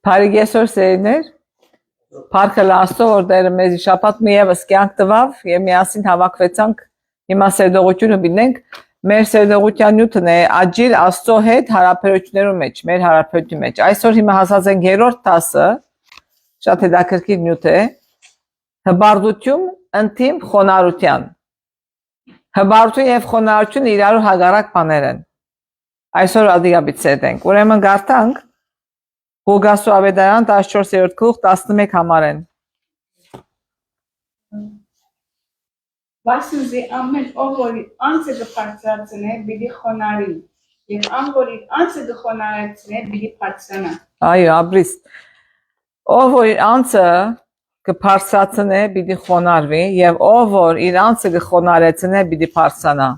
Փարիգեսոր սերներ, Փառքը Աստծո, որ Տերը մեզ շաբաթ մի եւս կյանք տվավ եւ միասին հավաքվեցանք հիմա սերդողությունը բինենք մեր սերդողության նյութն է աջիր Աստծո հետ հարաբերություններու մեջ, մեր հարաբերությունի մեջ։ Այսօր հիմա հասած ենք 3-րդ դասը, շատ հետաքրքիր նյութ է, հբարդություն ընտիմ խոնարհության։ Հբարդություն եւ խոնարհություն իրարու հագարակ բաներ են։ Այսօր ադիգաբից սերդենք։ Ուրեմն գարտանք Գոգասու ավետարան 14-րդ գլուխ 11 համարեն։ Վասնզի ամեն ով որ անձը կբարձրացնե, պիտի խոնարհի, եւ ան որ իր անձը կխոնարհեցնե, պիտի բարձրանա։ Այո, ապրիս։ Ով որ իր անձը կբարձրացնե, պիտի խոնարհվի, եւ ով որ իր անձը կխոնարհեցնե, պիտի բարձրանա։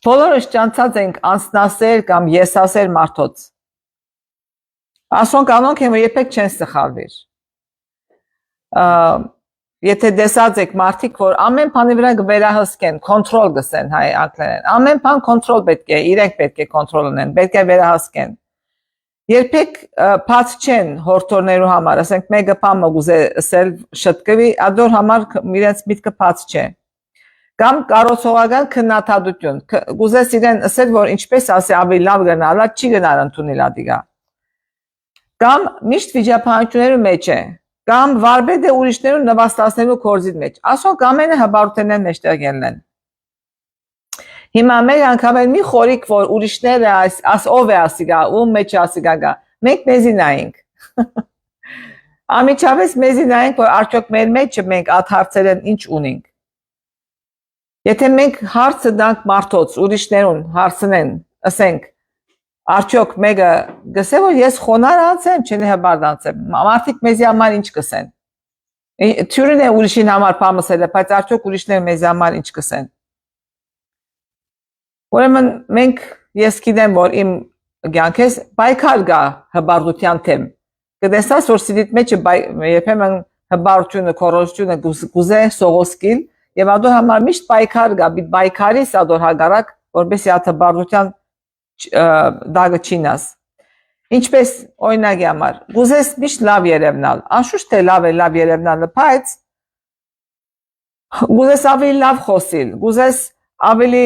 Բոլորս ճանաչած ենք անձնասեր կամ եսասեր մարդոց։ Ասոնք անոնք են, որ երբեք չեն սխալվիր։ Եթե դեսած եք մարդիկ, որ ամեն բանի վրա կվերահսկեն, կոնտրոլ գսեն հայ անգլերեն, ամեն բան կոնտրոլ պետք է, իրենք պետք է կոնտրոլ ունեն, պետք է վերահսկեն։ Երբեք բաց չեն հորթորներու համար, ասենք մեկը բանը գուզե ասել շտկվի, ադոր համար իրենց միտքը բաց չէ։ Կամ կարոցողական քննադատություն, գուզես իրեն ասել, որ ինչպես ասի ավելի լավ գնալա, չի գնալ ընդունել ադիգա։ Կամ միշտ վիճապանություններու մեջ է, կամ վարբեդ է ուրիշներու նվաստացնելու կորզիտ մեջ, ասոնք ամենը հբարութենեն մեջտեղ ելնեն։ Հիմա մեր անգամ էլ մի խորիկ, որ ուրիշները աս ով է ասիգա, ում մեջ ասիգա գա, մենք մեզի նայինք։ Ամիջավես մեզի նայինք, որ արդյոք մեր մեջը մենք այդ հարցերեն ինչ ունենք։ Եթե մենք հարցը դանք մարդոց, ուրիշներուն հարցնեն, ասենք, արդյոք մեկը գսե որ ես խոնար անցեմ, չնե հբարդ անցեմ, մարդիկ մեզի համար ինչ կսեն։ Թյուրին է ուրիշին համար պամսել է, բայց արդյոք ուրիշները մեզի համար ինչ կսեն։ Ուրեմն մենք ես գիտեմ, որ իմ կյանքես բայկար գա հբարդության թեմ։ Կտեսած որ սիրիդ մեջը երբեմն հբարդությունը, կորոզությունը գուզե սողոսկիլ եւ ադոր համար միշտ բայկար գա, բայկարի սադոր հագարակ, որբեսի այդ հբարդության դագը չինաս։ Ինչպես օրինակի համար, գուզես միշտ լավ երևնալ, անշուշտ թե լավ է լավ երևնալը, բայց գուզես ավելի լավ խոսիլ, գուզես ավելի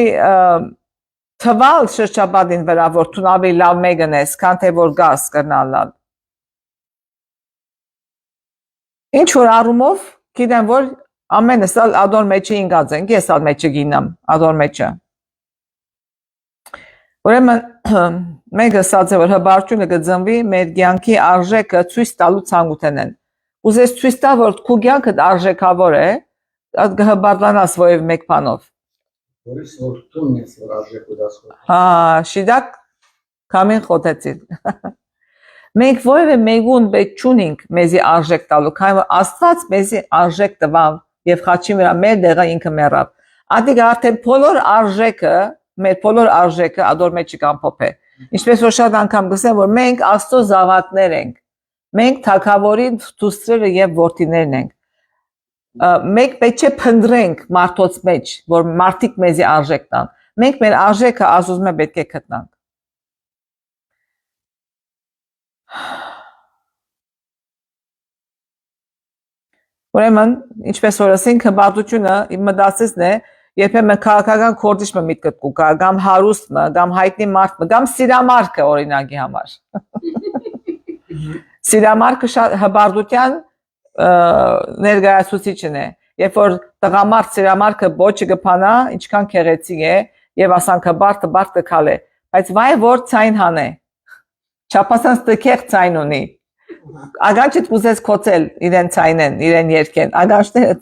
թվալ շրջապատին վրա, որ տուն ավելի լավ մեկն ես, քան թե որ գաս կրնալալ։ Ինչ որ առումով, գիտեմ, որ ամենս ադոր մեջը ինգած ենք, ես ալ մեջը գինամ, ադոր մեջը։ Ուրեմն մենք ասած է որ հբարդությունը կձնվի մեր կյանքի արժեքը ցույց տալու ցանկութենեն։ Ուզես ցույց տա որ քո կյանքը արժեքավոր է, այդ կհբարդանաս որև մեկ բանով։ Որից որ տունն ես որ արժեք ու դասով։ Հա, շիդակ կամին խոտեցին։ Մենք որևէ մեկուն պետք չունենք մեզի արժեք տալու, քանի որ Աստված մեզի արժեք տվավ եւ խաչի վրա մեր դեղը ինքը մեռավ։ Ադիգ արդեն բոլոր արժեքը մեր բոլոր արժեքը ադոր մեջ կամփոփ է։ Ինչպես որ շատ անգամ գսեմ, որ մենք Աստծո զավակներ ենք։ Մենք թագավորի դուստրերը եւ որդիներն ենք։ Մենք պետք է փնտրենք մարդոց մեջ, որ մարդիկ մեզի արժեք տան։ Մենք մեր արժեքը Աստծո պետք է գտնանք։ Ուրեմն, ինչպես որ ասենք, հբարդությունը իմ մտածեցն է, երբեմն քաղաքական կորտիչը միտքը կուկա, կամ հարուստը, կամ հայտնի մարդը, կամ սիրամարգը օրինակի համար։ Սիրամարգը հբարդության ներկայացուցիչն է, երբ որ տղամարդ սիրամարգը բոչը կփանա, ինչքան քեղեցիկ է, եւ ասանք հբարդը բարդ կքալ է, բայց վայ որ ցայն հանե։ Չափազանց տքեղ ցայն ունի։ Ագանչիդ կուզես կոծել իրեն ցայնեն, իրեն երկեն, ագանչները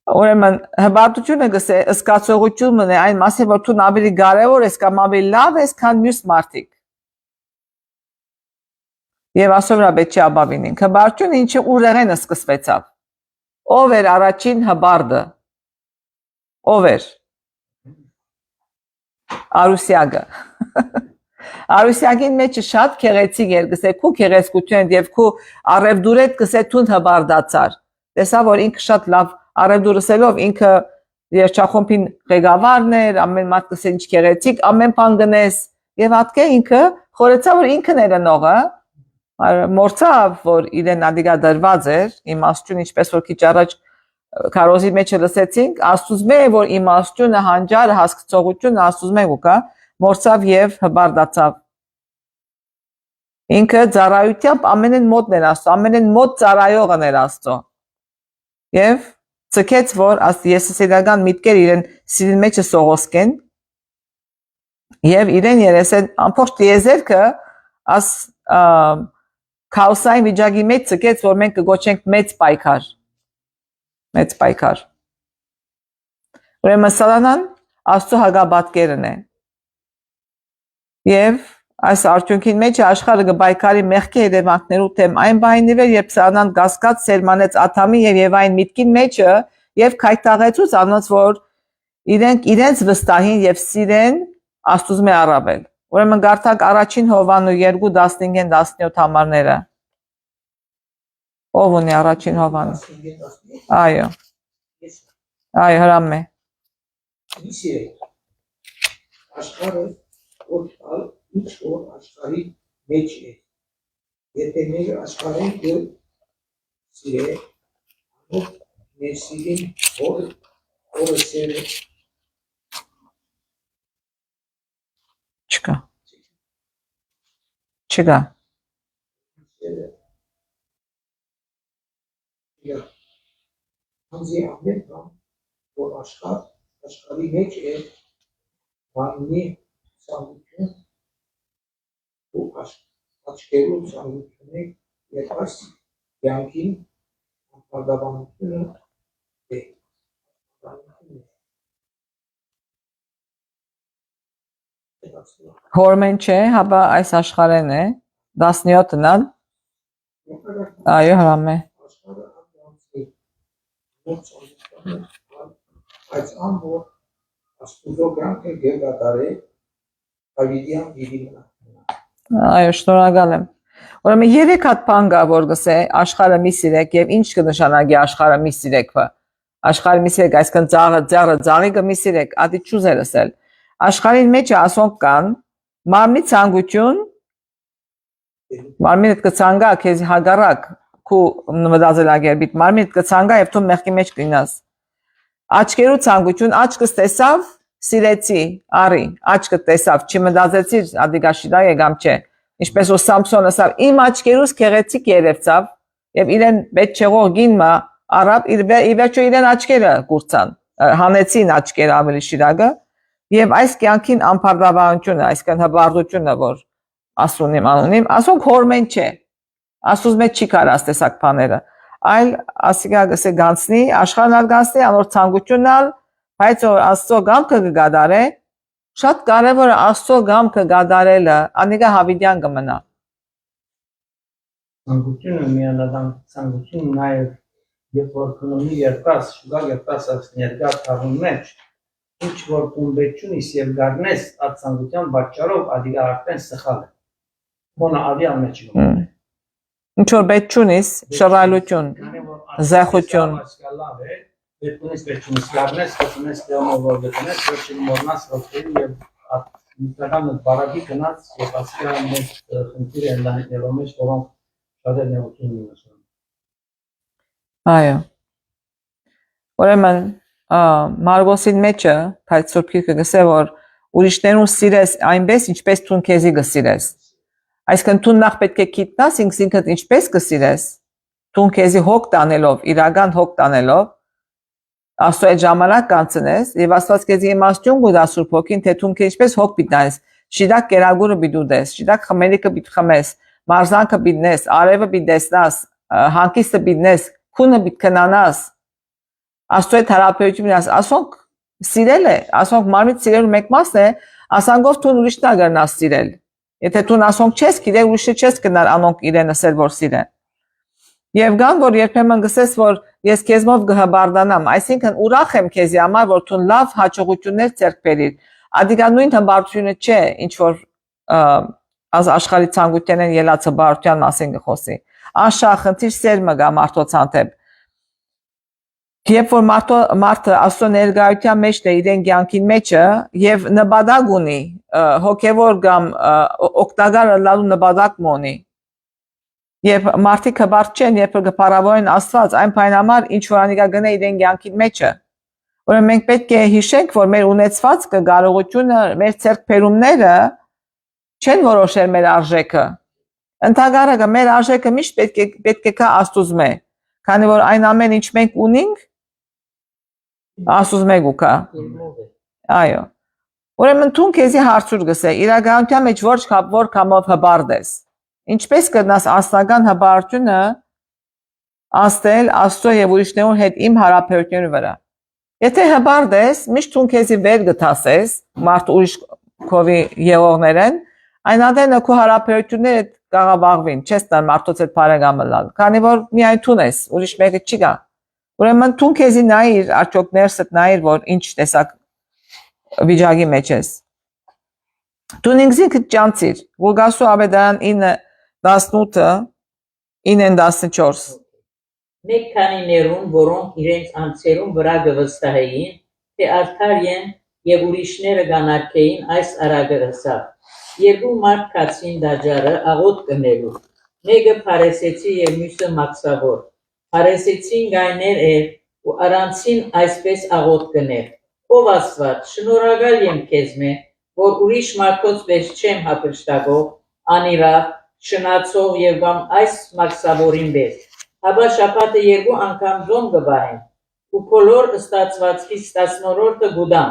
Ուրեմն հբարդությունը գսե զգացողությունն է այն մասը որ դու ավելի կարևոր ես կամ ավելի լավ ես քան մյուս մարդիկ։ Եվ ասովրա պետք է ապավինենք։ Հբարդությունը ինչի ուրեղենը սկսվեցավ։ Ով էր առաջին հբարդը։ Ով էր։ Արուսյագը։ Արուսյագին մեջը շատ քեղեցիկ էր, գսե քու քեղեցկություն եւ քու արևդուրետ գսե տուն հբարդացար։ Տեսա որ ինքը շատ լավ Արևդուրսելով ինքը երջախումբին ղեկավարն էր, ամեն մարդ գսե ինչ քեղեցիկ, ամեն բան գնես եւ ատկե ինքը խորեցավ որ ինքն էր նողը, մորցավ որ իրեն ադիգա դրված էր, իմաստուն ինչպես որ քիչ առաջ քարոզի մեջ լսեցինք, աստուծմե որ իմաստունը հանջարը հասկացողությունը աստուծմե ուկա, մորցավ եւ հբարդացավ։ Ինքը ծառայությամբ ամենեն մոտն էր Աստծո, ամենեն մոտ ծառայողն էր Աստծո։ Եվ ցկեց որ եսասիրական միտքեր իրեն սիրին մեջը սողոսկեն եւ իրեն երեսեն ամբողջ տիեզերքը աս քաոսային վիճակի մեջ ցկեց որ մենք կգոչենք մեծ պայքար։ Մեծ պայքար։ Ուրեմն սատանան Աստծո հագաբատկերն է։ Եվ այս արդյունքին մեջ աշխարհը կբայքարի մեղքի հետևանքներու թեմ այն բանին վեր երբ սանան գասկած սերմանեց Աթամի եւ Եվային միտքին մեջը եւ քայթաղեցուց անոնց որ իրենց վստահին եւ սիրեն Աստուծմե առավել։ Ուրեմն գարտակ առաջին Հովանու 2:15-17 համարները։ Ով ունի առաջին Հովանու։ Այո։ Այո, հրամե։ Իսկ աշխարհը որ ինչ որ աշխարհի մեջ է։ Եթե մեր աշխարհին դու սիրե, ու մեր սիրին որ սերը Չկա։ Համզի ամեն բան որ աշխարհի մեջ է բանի սամություն ու աչքերու սամությունը եւ այս յանքին ապագավանությունը է։ Հորմեն չէ, հաբա այս աշխարհեն է 17-ն ալ։ Այո, հրամե։ Այս ամբողջ աստուծո կյանքը գերդատարե ավիդիան դիվինա։ Այո, շնորհակալ եմ։ Ուրեմն 3 հատ բան կա որ գսե աշխարհը մի սիրեք եւ ինչ կնշանակի աշխարհը մի սիրեք։ Աշխարհը մի սիրեք, այսքան ծաղի կմի սիրեք, ադի ճուզերս էլ։ Աշխարհին մեջ ասոնք կան մարմնի ցանկություն, մարմինդ կցանգա քեզ հագարակ քու մտածելակերպիդ մարմինդ կցանգա եւ դու մեղքի մեջ կինաս։ Աչքերու ցանկություն, աչքս տեսավ, սիրեցի, արի, աչքը տեսավ, չմտածեցիր, ադիգաշիդա եկամ չէ։ Ինչպես որ Սամսոնը ասավ, իմ աչքերուս քեղեցիկ երևցավ եւ իրեն պետք չեղող գինմա արավ իր վերջո իրեն աչքերը կուրցան, հանեցին աչքերը ավելի շիրակը եւ այս կյանքին ամփարդավանությունը, այսքան հբարդությունը որ ասունիմ անունիմ, ասոնք հորմեն չէ։ Աստուծո մեջ չի կարած տեսակ բաները, այլ ասիկա գսե գանցնի, աշխարհն գանցնի, անոր ցանկությունն, բայց որ Աստծո գամքը կգադարե, շատ կարևոր է Աստծո գամքը գադարելը, անիկա հավիդյան կմնա։ Ցանկությունը միանալան ցանկությունը նաև երբ որ կնոմի երբաս շուգա երբաս ներկա թաղում մեջ ինչ որ կումբեջունիս եւ գարնես այդ ցանկության պատճառով ադիգա արդեն սխալ է։ Մոնա ադիալ մեջ է։ Ինչ որ բեջունիս շռայլություն, զեղություն։ Դեպքունից բեջունիս գարնես, կտնես դեմով դտնես, ոչ մորնաս ռոքերի եւ միտական բարակի գնաց եւ ասկա մեջ խնդիր են լանելով մեջ որոնք շատ է նեղություն ունեցել։ Այո։ Ուրեմն Մարգոսին մեջը Փայտ Սուրբ Գիրքը գսե որ ուրիշներուն սիրես այնպես ինչպես դու քեզի գսիրես։ Այսինքն դու նախ պետք է գիտնաս ինքդ ինչպես կսիրես։ Դու քեզի հոգ տանելով, իրական հոգ տանելով Աստծո այդ ժամանակ կանցնես եւ Աստված քեզի իմաստուն գուտա Սուրբ Հոգին թե դու ինչպես հոգ պիտանես։ Շիդակ կերագուրը պիտուդես, շիդակ խմելիքը պիտ խմես, մարզանքը պիտնես, արևը պիտ տեսնաս, հանկիստը պիտնես, քունը պիտ կնանաս։ Աստծո այդ հարաբերությունն ասոնք սիրել է, ասոնք մարմիտ սիրելու մեկ մասն է, ասանքով դու ուրիշն ագարնաս սիրել։ Եթե դու ասոնք չես գիտեր, ուրիշը չես գնար անոնք իրեն ասել որ սիրեն։ Եվ գան որ երբեմն գսես որ ես քեզմով կհբարդանամ, այսինքն ուրախ եմ քեզի համար որ դու լավ հաջողություններ ցերկ բերիր։ Ադիգա նույն հբարդությունը չէ, ինչ որ աշխարհի ցանկությանեն ելած հբարդության մասին կխոսի։ Անշախ խնդիր սեր մգա մարդոց հանդեպ։ Երբ որ մարդը Աստծո ներկայության մեջ է իրեն կյանքին մեջը եւ նպատակ ունի, հոգեվոր կամ օգտակար լալու նպատակ ունի, եւ մարդիկ հբարտ չեն, երբ որ կփառավորեն Աստված, այն պայմանամար ինչ որ անիկա գնա իրեն կյանքին մեջը։ Ուրեմն մենք պետք է հիշենք, որ մեր ունեցվածքը, կարողությունը, մեր ցերկբերումները չեն որոշել մեր արժեքը։ Ընդհանրապես մեր արժեքը միշտ պետք է կա Աստուծմե, քանի որ այն ամեն ինչ մենք ունենք Աստուծմե գուկա։ Այո։ Ուրեմն դու քեզի հարցուր գսե, իրականության մեջ որ կամով հբարդ ես։ Ինչպես կգնաս աստական հբարդությունը աստել Աստծո եւ ուրիշներու հետ իմ հարաբերությունների վրա։ Եթե հբարդ ես, միշտ դու քեզի վեր գտասես, մարդ ուրիշ քովի եղողներեն, այնադեն քո հարաբերությունները կաղավաղվին, չես տան մարդոց հետ բարեկամը լալ, քանի որ միայն դու ես, ուրիշ մեկը չի գա։ Ուրեմն դու քեզի նայիր, արդյոք ներսդ նայիր, որ ինչ տեսակ վիճակի մեջ ես։ Դու ինքզինքդ ճանցիր, Ղուկասու ավետարան 9:18, 9:14։ Մեկ քանի ներուն, որոնք իրենց անձերուն վրա գվստահեին, թե արդար են եւ ուրիշները գանարկեին այս արագը հսավ։ Երկու մարդ կացին դաջարը աղոտ կնելու։ Մեկը փարեսեցի եւ մյուսը մաքսավոր։ Փարեսեցին գայներ էր ու առանցին այսպես աղոտ կներ։ Ով Աստված, շնորհակալ եմ քեզ մե, որ ուրիշ մարդոց պես չեմ հապշտակող, անիրավ, շնացող եւ կամ այս մաքսավորին պես։ Հաբա շաբաթը երկու անգամ զոմ կբահեմ ու բոլոր ստացվածքից 10-րդը գուդամ։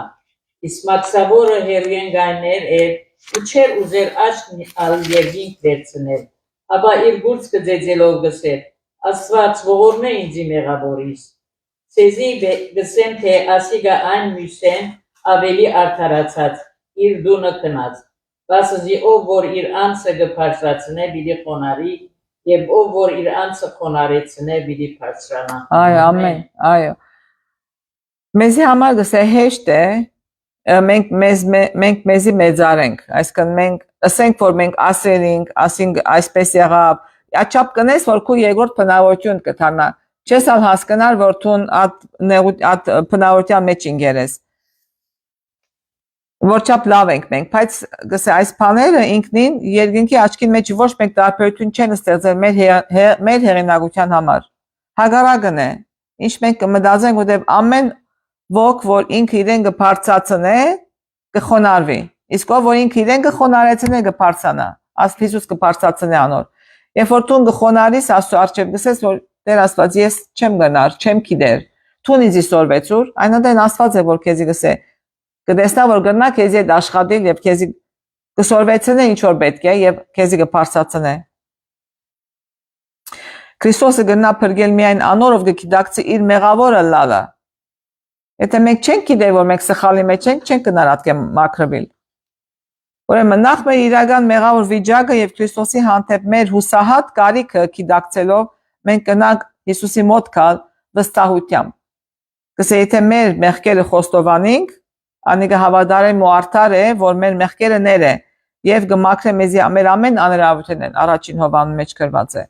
Իսկ մաքսավորը հերույեն գայներ էր ու չեր ուզեր աչքն ալ երկինք վերցնել, ապա իր գուրծքը ձեձելով գսեր, Աստված ողորմե ինձի մեղավորիս, սեզի գսեմ, թե ասիգա այն մյուսեն ավելի արդարացած, իր դունը կնած, բասզի ով որ իր անձը գպարծացնե բիդի խոնարի, եւ ով որ իր անձը խոնարեցնե բիդի բարձրանա։ Այո, ամեն, այո։ Մեզի համար գսե հեշտ է, մենք մեզի մեծարենք, այսինքն մենք ասենք որ մենք ասենք այսպես եղավ, աչափ կնես որ քո երկրորդ բնավորություն կթանա, չես ալ հասկանալ որ դու այդ բնավորության մեջ ինգերես։ Որչափ լավ ենք մենք, բայց գսե այս բաները ինքնին երկինքի աչքին մեջ ոչ մեկ տարբերություն չեն ստեղծել մեր հեղինակության համար։ Հակառակն է, ինչ մենք կմտածենք, որտեղ ամեն ոք որ ինքը իրեն կբարձրացնե, կխոնարհվի։ Իսկ ով որ ինքը իրեն կխոնարհեցնե, կբարձրանա։ Աստված Հիսուս կբարձրացնե անոր։ Երբ որ դու կխոնարհիս Աստծո առջև գսես որ Տեր Աստված ես չեմ գնար, չեմ գիտեր։ Դու ինձ սորվեցուր, այնուհետև Աստված է որ քեզի գսե կտեսնա որ գնա քեզի հետ աշխատել եւ քեզի կսորվեցնե ինչ որ պետք է եւ քեզի կբարձրացնե։ Քրիստոսը գնա փրկել միայն անորով կգիտակցի իր մեղավորը լալը։ Եթե մենք չենք գիտեր որ մենք սխալի մեջ ենք, չենք գնալ ատկե մաքրվել։ Ուրեմն նախ մեր իրական մեղավոր վիճակը եւ Քրիստոսի հանդեպ մեր հուսահատ կարիքը գիտակցելով մենք կնանք Հիսուսի մոտ գալ վստահությամբ։ Կսե եթե մեր մեղքերը խոստովանենք, անիկը հավատարիմ ու արդար է, որ մեր մեղքերը ներ է եւ կմաքրե մեզի մեր ամեն անհրաժեշտությունն առաջին Հովանու մեջ գրված է։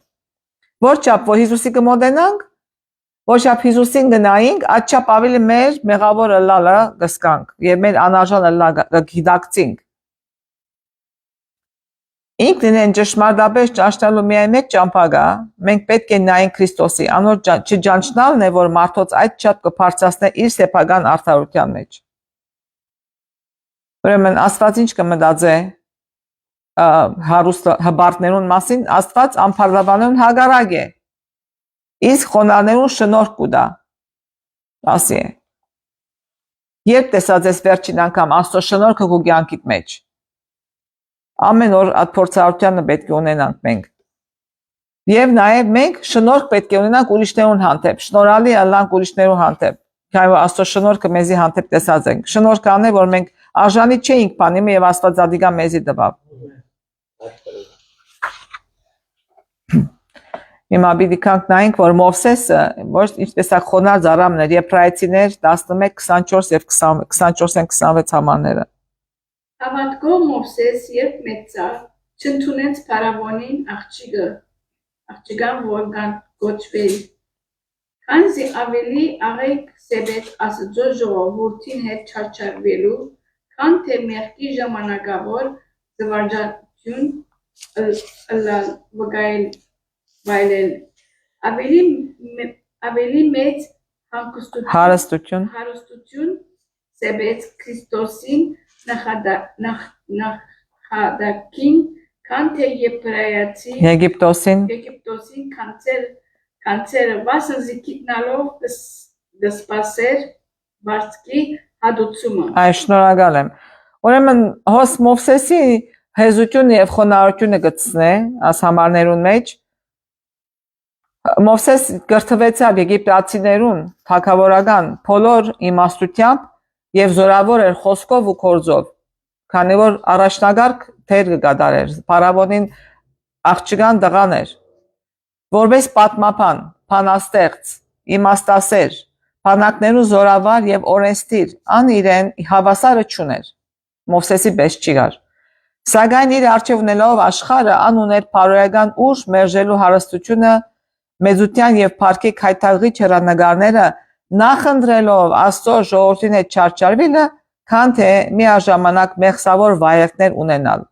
Որչափ որ Հիսուսի կմոտենանք, որչափ Հիսուսին գնայինք, այդչափ ավելի մեր մեղավորը լալը կսկանք եւ մեր անարժանը լալը գիտակցենք։ Ինքնին ճշմարտապես ճանչնալու միայն մեկ ճամփա կա, մենք պետք է նայենք Քրիստոսի, անոր չճանչնալն է, որ մարդոց այդչափ կբարձրացնե իր սեփական արդարության մեջ։ Ուրեմն Աստված ինչ կմտածե հարուստ հբարտներուն մասին, Աստված ամփարվանուն հագարակ է։ Իսկ խոնարհներուն շնորհք կուտա։ Ասի է։ Երբ տեսած ես վերջին անգամ Աստծո շնորհքը քո կյանքիդ մեջ։ Ամեն օր այդ փորձառությանը պետք է ունենանք մենք։ Եվ նաև մենք շնորհք պետք է ունենանք ուրիշներուն հանդեպ, շնորհալի ալանք ուրիշներուն հանդեպ։ Քանի որ Աստծո շնորհքը մեզի հանդեպ տեսած ենք։ Շնորհք անե որ մենք արժանի չէինք բանիմը եւ Աստվածադիկա մեզի տվավ։ Հիմա պիտի կանք նայենք որ Մովսեսը ոչ ինչպես է խոնար զարամներ, Եբրայեցիներ 11:24 եւ 24-26 համարները։ Հավատքով Մովսես երբ մեծավ, չընդունեց փարավոնին աղջիկը, աղջիկան որ գոչվի, Քանզի ավելի աղեկ սեբետ Աստծո ժողովրդին հետ չարչարվելու, քան թե մեղքի ժամանակավոր զվարճություն վայելել ավելի մեծ Հարստություն հարստություն սեբեց Քրիստոսին նախադակին, քան թե Եգիպտոսին Եգիպտոսին կանցերը վասնզի գիտնալով կսպասեր վարձքի հադուցումը։ Այ շնորհակալ եմ ուրեմն հոս Մովսեսի հեզությունը եւ խոնարհությունը գտցնե աս համարներուն մեջ Մովսես գրթվեցավ եգիպտացիներուն թագավորական բոլոր իմաստությամբ եւ զորավոր էր խոսքով ու գործով քանի որ առաջնագարկ թեր կգադարեր փարավոնին աղջկան դղան էր որպես պատմապան փանաստեղծ իմաստասեր փանակներու զորավար եւ օրենստիր ան իրեն հավասարը չուներ Մովսեսի պես չի գար սակայն իր արժեվ ունելով աշխարհը ան ուներ բարոյական ուժ մերժելու հարստությունը մեծության եւ փառքի քայթաղիչ հեռանկարները նախընտրելով Աստծո ժողովրդին հետ չարչարվելը քան թե միաժամանակ մեղսավոր վայելքներ ունենալ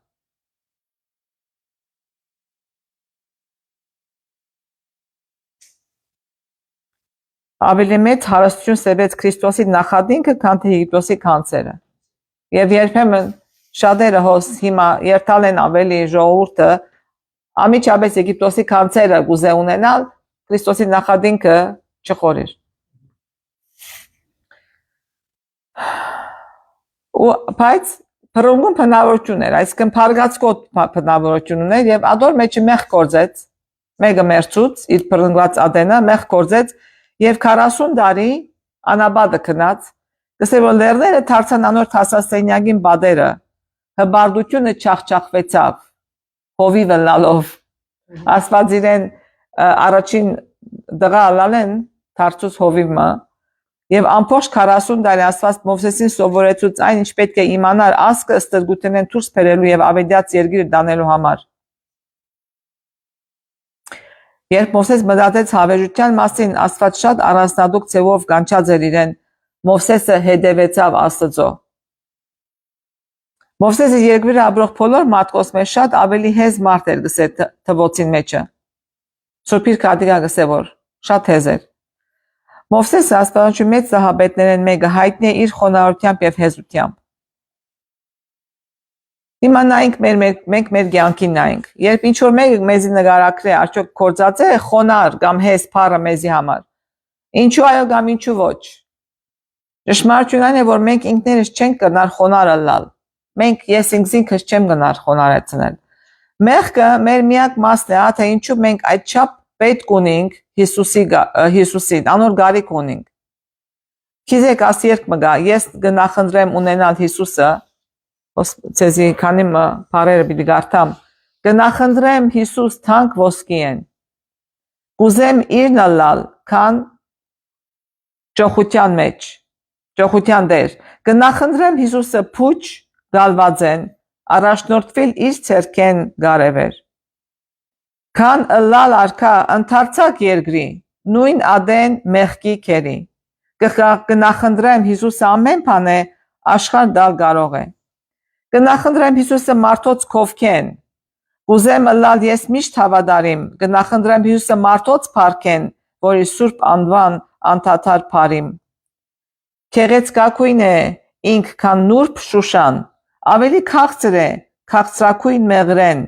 ավելի մեծ հարստություն սեբեց Քրիստոսի նախադինքը քան թե Եգիպտոսի կանցերը եւ երբեմն շատերը հոս հիմա երթալ են ավելի ժողովուրդը ամիջապես Եգիպտոսի կանցերը գուզե ունենալ Քրիստոսի նախադինքը չխորիր ու բայց փրկուն բնավորություն էր այսինքն փարգացկոտ բնավորություն ուներ եւ ադոր մեջը մեղ կորձեց մեկը մերցուց իր փրկված ադենը մեղ կորձեց եւ 40 տարի անաբադը քնած գսե որ լերները դարձան անոր հասասենյակին բادرը հբարդությունը չախչախվեցավ հովիվը լալով ասված իրեն առաջին դղա լալեն դարձուց հովիվը եւ ամբողջ 40 տարի ասված Մովսեսին սովորեցուց այն ինչ պետք է իմանար ասկը ստրգութենեն դուրս բերելու եւ ավետյաց երկիրը դանելու համար Երբ Մովսես մտածեց հավերժության մասին, Աստված շատ առանձնահատուկ ձևով կանչած էր իրեն, Մովսեսը հետևեցավ Աստծո։ Մովսեսը երկրի ապրող բոլոր մարդկոս մեջ շատ ավելի հեզ մարդ էր գսե թվոցին մեջը։ Սուրբիր քադիգա գսե որ շատ հեզ էր։ Մովսեսը Աստվածի մեծ զահաբետներեն մեկը հայտնի է իր խոնարհությամբ եւ հեզությամբ։ Հիմա նայենք մենք մեր կյանքին նայենք։ Երբ ինչ որ մեկը մեզի նկարագրե, արդյոք կործած է խոնար կամ հես փառը մեզի համար։ Ինչու այո կամ ինչու ոչ։ Ճշմարտությունն այն է, որ մենք ինքներս չենք կնար խոնարը լալ։ Մենք ես ինքս չեմ գնար խոնարեցնել։ Մեղքը մեր միակ մասն է, թե ինչու մենք այդչափ պետք ունենք Հիսուսին, անոր գարիք ունենք։ Քիզեք աս երկ մգա, ես գնախնդրեմ ունենալ Հիսուսը Ցեզի քանի բարերը պիտի գարտամ գնախնդրեմ Հիսուս թանկ ոսկիեն ուզեմ իրն լալ քան ճոխության մեջ ճոխության դեր գնախնդրեմ Հիսուսը փուչ գալվածեն առաջնորդվել իր ցերկեն գարևեր քան լալ արքա ընթարցակ երկրի նույն ադեն մեղքի քերի գնախնդրեմ Հիսուսը ամեն բան է աշխարհ դալ կարող է Գնախնդրեմ Հիսուսը մարդոց կովքեն, ուզեմ լալ ես միշտ հավադարիմ, գնախնդրեմ Հիսուսը մարդոց պարքեն, որի սուրբ անվան անդադար պարիմ։ Քեղեց կակույն է ինք կան նուրբ շուշան, ավելի քաղցր է, քաղցրակույն մեղրեն։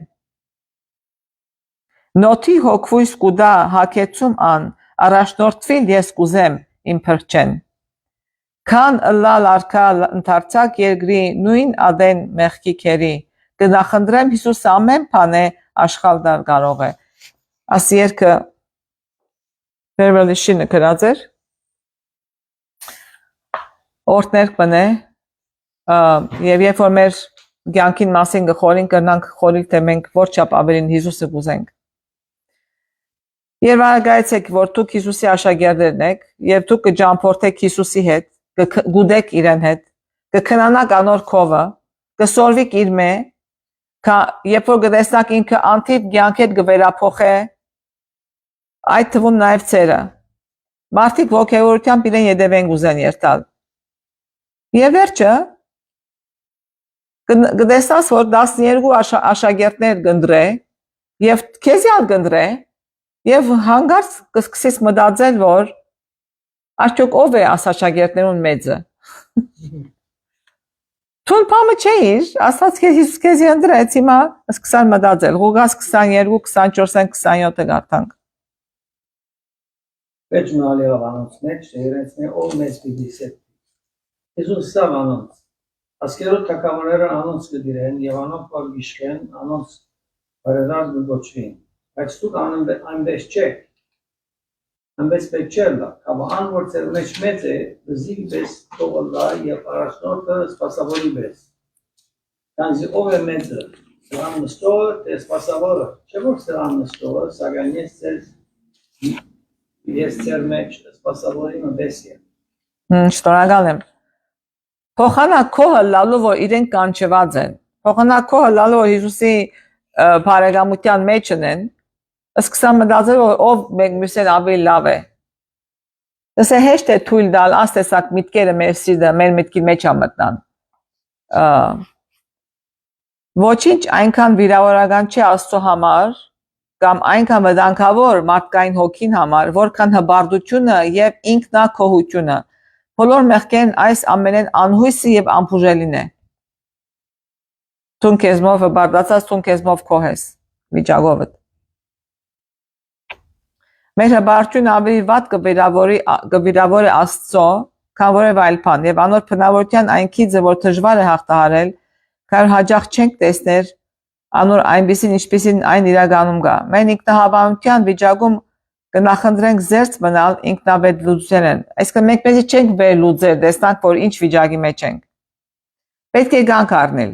Նոթի հոգվույս կուդա հակեցում ան, առաջնորդվիլ ես կուզեմ իմ փրկչեն։ Քան լալ արքա ընթարցակ երկրի նույն ադեն մեղքի քերի գնախնդրեմ Հիսուսը ամեն բան է աշխալ դար կարող է աս երկը վերվելի շինը գրած էր օրտներ բնե եւ երբ որ մեր կյանքին մասին գխորին կրնանք խորիլ թե մենք որչափ ավելին Հիսուսը կուզենք Երբ արգայեցեք որ դուք Հիսուսի աշակերտներն եք եւ դուք կջամփորդեք Հիսուսի հետ գուդեք իրեն հետ կքնանաք անոր քովը կսորվիկ իր մե երբ որ գտեսնակ ինքը անթիվ կյանք հետ կվերափոխե այդ թվում նաև ցերը մարդիկ ոգևորությամբ իրեն յետևեն գուզեն երթալ։ Եվ վերջը կտեսնաս, որ 12 աշակերտներ կընտրե եւ քեզի ալ կընտրե եւ հանգարց կսկսես մտածել, որ արդյոք ով է աս աշակերտներուն մեծը։ Թուն պամը չէիր, ասած Հիսուս քեզի ընտրեց, հիմա սկսան մտածել։ Ղուկաս 22, 24-27 գարտանք։ Վեճ մալիով անոնց մեջ իրենցն է ով մեծ պիտի սեփ։ Հիսուս սավ անոնց։ Ասկերոտ թակավորները անոնց կդիրեն եւ անոնք որ գիշկեն, անոնց բարերար գոչվին։ Բայց դուք այնպես չեք։ Այնպես պետք չէ լա։ Կաբա ան որ ծեր մեջ մեծ է, զիգ պես թողլա եւ առաջնորդը սպասավորի պես։ Քանզի ով է մեծը։ Սրան նստողը, թե սպասավորը։ Չէ որ սրան նստողը, սակայն ես ծեր մեջ սպասավորի մպես է։ Շնորհակալ եմ։ Փոխանակ քոհը լալու որ իրենք կանչված են։ Փոխանակ քոհը լալու որ Հիսուսի բարեկամության մեջ են, սկսան մտածել որ ով մեկ մյուսեն ավելի լավ է։ Դասը հեշտ է թույլ տալ աստեսակ միտքերը մեր սիրտը մեր միտքի մեջ ամտնան։ Ոչինչ այնքան վիրավորական չի Աստծո համար կամ այնքան վտանգավոր մարդկային հոգին համար, որքան հբարդությունը եւ ինքնակոհությունը։ Բոլոր մեղքերն այս ամենեն անհույսը եւ անբուժելին է։ Տուն քեզմով հբարդացած, տուն քեզմով կոհես վիճակովդ։ Մեր հբարդությունը ավելի վատ կվիրավորի Աստծո, քան որևէ այլ բան, եւ անոր բնավորության այն քիծը, որ դժվար է հաղթահարել, քան հաջող չենք տեսներ անոր այնպեսին ինչպեսին այն իրականում կա։ Մենք ինքնահավանության վիճակում կնախընտրենք զերծ մնալ ինքնավետ լուծելեն։ Այսինքն մենք մեզի չենք վերլուծել, տեսնանք, որ ինչ վիճակի մեջ ենք։ Պետք է գանք առնել։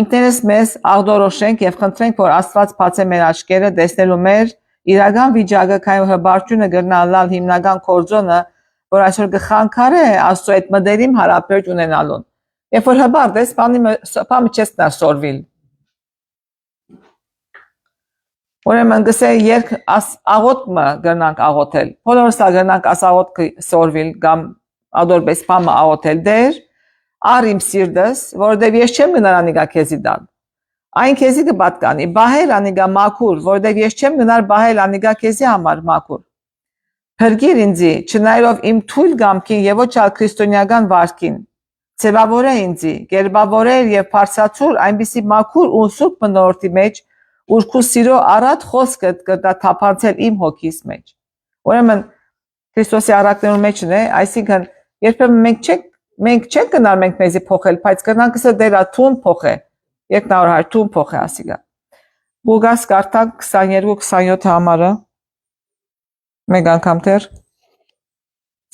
Ինքներս մեզ աղդորոշենք եւ խնդրենք, որ Աստված բացե մեր աչքերը տեսնելու մեր իրական վիճակը, քանի որ հբարդությունը գրնալալ հիմնական կորձոնը, որ այսօր կխանգարե Աստծո այդ մտերիմ հարաբերություն ունենալուն։ Երբ որ հբարդ ես, բանը չես նա սորվիլ։ Ուրեմն գսե երկ աղոտը գրնանք աղոթել։ Բոլորս գրնանք ասաղոտ սորվիլ կամ ադորպես բամը աղոթել դեր, առ իմ սիրտս, որովհետև ես չեմ գնար անիգա քեզի դալ։ Այն քեզի կպատկանի, բահել անիգա մաքուր, որովհետև ես չեմ գնար բահել անիգա քեզի համար մաքուր։ Փրկիր ինձի, չնայելով իմ թույլ գամքին եւ ոչ ալ քրիստոնեական վարքին։ Ձևավորե ինձի, գերբավորեր եւ բարձրացուր այնպիսի մաքուր ու սուրբ մնորդի մեջ, ուր քու սիրո առատ խոսքը կտա թափանցել իմ հոգիս մեջ։ Ուրեմն Քրիստոսի առակներում մեջն է, այսինքն երբեմն մենք չենք գնալ մենք մեզի փոխել, բայց կնանք ասել դերա թուն փոխե։ Երկնավոր թուն փոխե ասիգա։ Ղուկաս կարդանք 22-27 համարը։ Մեկ անգամ դեր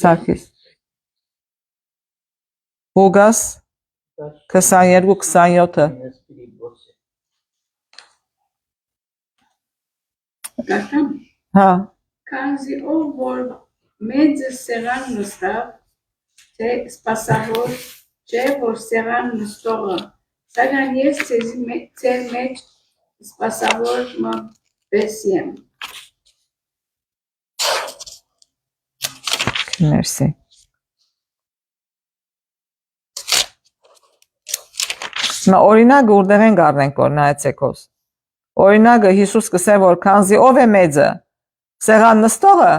Սարգիս։ Ղուկաս 22-27-ը։ Գարտամ, Հա։ քանզի ով որ մեծը սեղան նստավ, թե սպասավոր չէ, որ սեղան նստողը, սակայն ես ձեր մեջ սպասավոր պես եմ։ Մերսի։ Մա օրինակը ուրդեղ են գարնենք, որ նայեցեք ոս։ Օրինակը Հիսուս կսե, որ քանզի ով է մեծը, սեղան նստողը,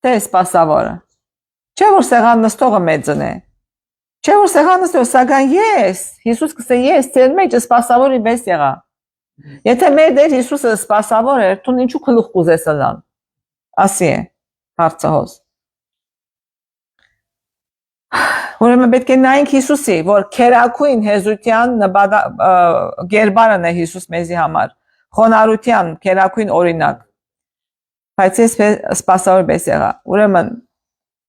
թե սպասավորը։ Չէ որ սեղան նստողը մեծն է։ Չէ որ սեղան նստողը, սակայն ես, Հիսուս կսե ես, ձեր մեջ սպասավորի պես եղա։ Եթե մեր դեր Հիսուսը սպասավոր էր, տուն ինչու քլուխ կուզես լալ։ Ասի է, հարցը հոս։ Ուրեմն պետք է նայենք Հիսուսի, որ քերակույն հեզության գերբարն է Հիսուս մեզի համար, խոնարհության քերակույն օրինակ։ Բայց ես սպասավոր պես եղա։ Ուրեմն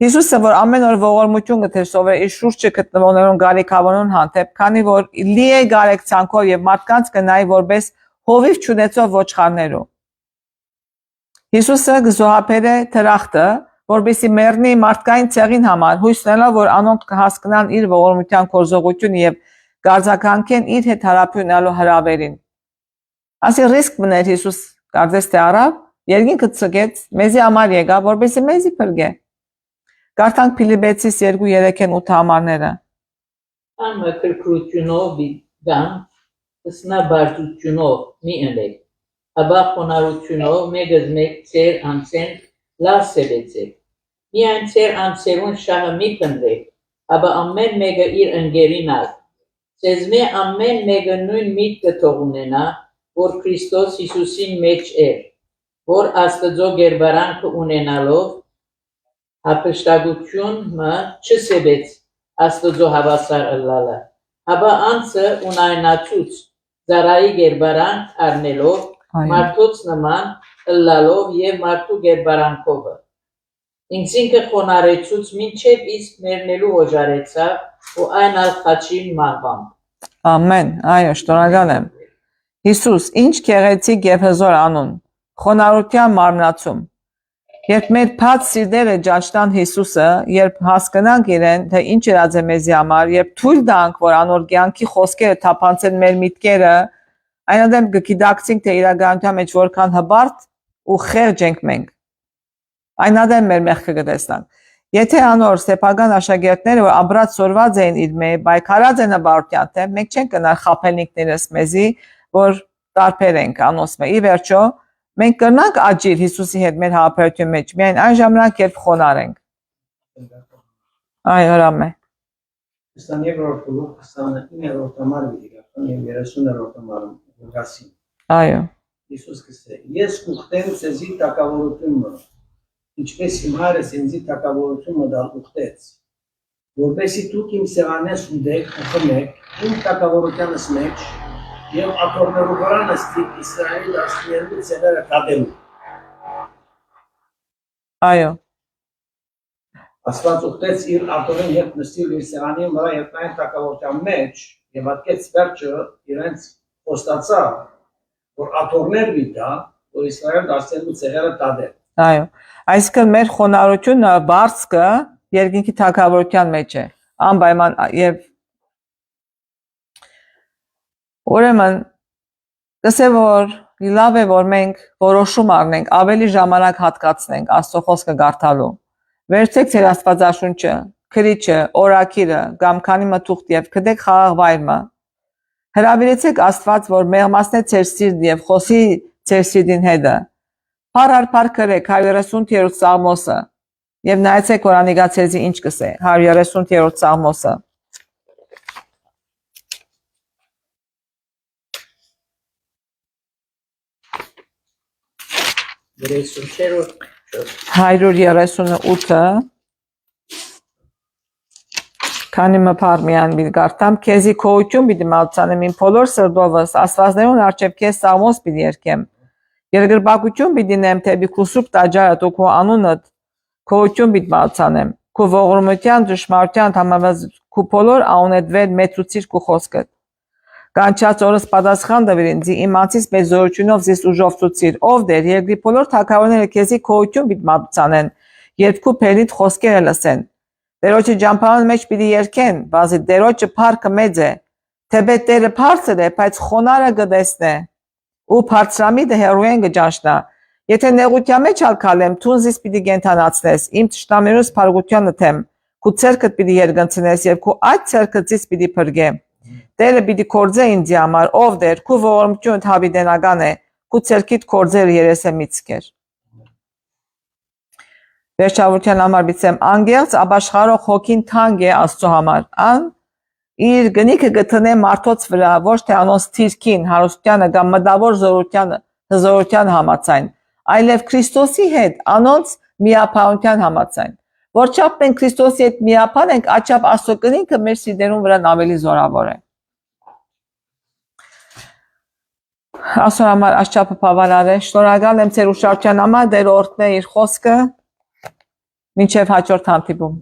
Հիսուսը որ ամեն օր ողորմություն գտեր սովեր իր շուրջը գտնվողներուն գարիքավորուն հանդեպ, քանի որ լի է գարեկցանքով եւ մարդկանց կնայի որպես հովիվ չունեցող ոչխարներու։ Հիսուսը գզոհաբեր է թրախտը, որբեսի մեռնի մարդկային ցեղին համար, հույսնելով որ անոնք կհասկանան իր ողորմության կորզողությունը եւ գարձականքեն իր հետ հարաբերունալու հրավերին։ Ասի ռիսկ մներ Հիսուս կարծես թե արավ, երկինքը ցկեց, մեզի համար եկա, որբեսի մեզի փրկե։ Կարդանք Փիլիպպեցիս 2:3-8 համարները։ Ամը քրքրությունով գամ, սնաբարձությունով մի ընեք, հաբա խոնարհությունով մեգыз մեկ ծեր անցեն լավ սևեցեք, միայն ծեր անցերուն շահը մի պնդեք, հաբա ամեն մեկը իր ընկերին ալ, սեզմե ամեն մեկը նույն միտքը թող ունենա, որ Քրիստոս Հիսուսին մեջ էր, որ Աստծո գերբարանքը ունենալով հապշտագությունը չսեբեց Աստծո հավասար ըլլալը, հաբա անցը ունայնացուց զարայի գերբարանք առնելով, մարդոց նման ըլլալով և մարդու գերբարանքովը։ Ինքսինքը խոնարեցուց մինչև իսկ մերնելու օժարեցավ ու այն ալ խաչի մահվամբ։ Ամեն, այո, շնորհակալ եմ։ Հիսուս, ինչ գեղեցիկ եւ հզոր անուն, խոնարհության մարմնացում։ Երբ մեր փած սիրտերը ճաշտան Հիսուսը, երբ հասկանանք իրեն, թե ինչ եղած է մեզի համար, երբ թույլ տանք, որ անոր կյանքի խոսքերը թափանցեն մեր միտքերը, այնադեմ կգիտակցենք, թե իրականության մեջ որքան հբարտ ու խեղճ ենք մենք։ Այնադեմ մեր մեղքը կտեսնանք։ Եթե անոր սեփական աշակերտները, որ աբրած սորված էին իր մեջ, բայկարած են բարության թե, մենք չենք կնար խափելնիկներս մեզի, որ տարբեր ենք անոնց մեջ։ Ի վերջո, մենք կրնանք աճիր Հիսուսի հետ մեր հավաքության մեջ, միայն այն ժամանակ, երբ խոնար ենք։ Այո, հրամե։ 22-րդ գլուխ 29-րդ համար վիդիկական եւ 30-րդ համարում գասին։ Այո։ Հիսուս կսե. Ես կուխտեմ ցեզի տակավորությունը, ինչպես իմ հայրս ինձի տակավորությունը դալ ուխտեց, որպեսզի դուք իմ սեղանես ուդեք ու խմեք իմ տակավորությանս մեջ եւ աթոռներու վրա նստիկ Իսրայելի դաշտներու ցեղերը կադելու։ Այո։ Աստված ուխտեց իր աթոռին հետ նստիր իր սեղանի վրա եւ այն տակավորության մեջ եւ հատկեց վերջը իրենց խոստացավ, որ աթոռներ վիտա, որ Իսրայել դաշտներու ցեղերը տադեն։ Այո, այսինքն մեր խոնարհությունը բարձկը երկինքի թագավորության մեջ է, անպայման եւ ուրեմն կսե որ լավ է որ մենք որոշում առնենք ավելի ժամանակ հատկացնենք Աստծո խոսքը կարդալու։ Վերցեք ձեր Աստվածաշունչը, քրիչը, օրակիրը կամ քանի մթուղթ եւ գտեք խաղաղ վայրը։ Հրավիրեցեք Աստված, որ մեղմացնե ձեր սիրտը եւ խոսի ձեր սիրտին հետը։ Փառ գրեք 130-րդ Սաղմոսը եւ նայեցեք որ անիկա ցեզի ինչ կսե 130-րդ Սաղմոսը։ Երեսունչերորդ 138-ը քանի մփար միան մի կարդամ քեզի քոյություն պիտի մատուցանեմ իմ բոլոր սրտովս աստվածներուն արչև քեզ Սաղմոս պիտի երգեմ երկրպագություն պիտի նեմ թեպի քու սուրբ տաճարը դու քո անունդ քոյություն պիտի մատուցանեմ քու ողորմության ճշմարտության համավազ քու բոլոր անունեդվեր մեծուցիր քու խոսքդ Կանչած օրս պատասխան տվիր ինձ իմացից մեծ զորությունով զիս ուժով ցուցիր ով դեր երկրի բոլոր թագավորները քեզի քոյություն պիտի մատուցանեն երբ քու փերիդ խոսքերը լսեն Տերոջի ջամփարան մեջ պիտի երգեն բազի Տերոջը փառքը մեծ է թեպետ Տերը բարձր է բայց խոնարը գտեսնե ու բարձրամիտը հերոյեն գճաշնա եթե նեղության մեջ ալքալեմ թուն զիս պիտի գենթանացնես իմ ճշտամերուս փարգությանը թեմ քու ցերկդ պիտի երգնցնես եւ քու այդ ցերկը զիս պիտի փրկե Տերը պիտի կործե ինձ համար ով դեր քու ողորմությունը հավիտենական է քու ցերկիդ կործերը երեսեմիցքեր Վերջավորության համար բիցեմ անգերց ապաշխարող հոգին թանկ է Աստծո համար ան իր գնիքը գտնե մարդոց վրա ոչ թե անոնց թիրքին հարստությանը կամ մտավոր զորության համաձայն այլև Քրիստոսի հետ անոնց միապահության համաձայն որչափ մենք Քրիստոսի հետ միապահ ենք աչափ Աստծո գնիքը մեր սիրտերուն վրա ավելի զորավոր է Աստծո համար աչափը բավարար է շնորհակալ եմ ձեր ուշադրության համար դեր օրհնե իր խոսքը Մինչև հաջորդ հանդիպում